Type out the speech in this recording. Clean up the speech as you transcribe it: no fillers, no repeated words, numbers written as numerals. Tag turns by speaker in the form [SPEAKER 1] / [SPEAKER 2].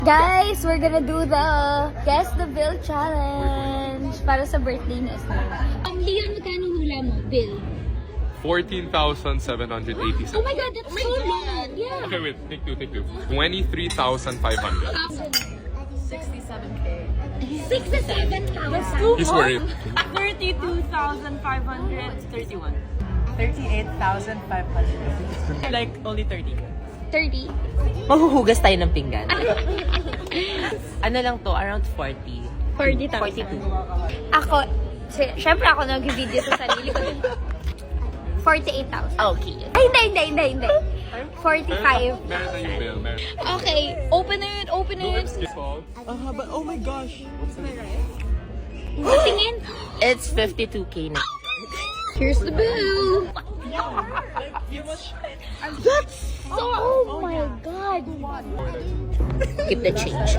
[SPEAKER 1] Guys, we're gonna do the Guess the Bill Challenge para sa birthday ni Esther. Leon, magkano hula mo? Bill?
[SPEAKER 2] 14,787.
[SPEAKER 1] Oh my God, that's so long! Yeah!
[SPEAKER 2] Okay, wait. Take two. 23,500.
[SPEAKER 3] 67K.
[SPEAKER 1] 67,000!
[SPEAKER 2] He's worried.
[SPEAKER 3] 32,531. 38,500. Like, only 30.
[SPEAKER 1] 30?
[SPEAKER 3] Maghuhugas tayo ng pinggan. Ano lang to, around 40.
[SPEAKER 1] 40,000.
[SPEAKER 3] 42.
[SPEAKER 1] Ako, syempre ako nag-video sa sarili ko. 48,000.
[SPEAKER 3] Okay.
[SPEAKER 1] Ay, hindi. 45.
[SPEAKER 2] Meron na yung bill. Meron.
[SPEAKER 1] Okay, open it.
[SPEAKER 3] Oh my gosh.
[SPEAKER 1] Tingin.
[SPEAKER 3] It's 52K na.
[SPEAKER 1] Here's the bill. That's so, oh my God.
[SPEAKER 3] Keep the change.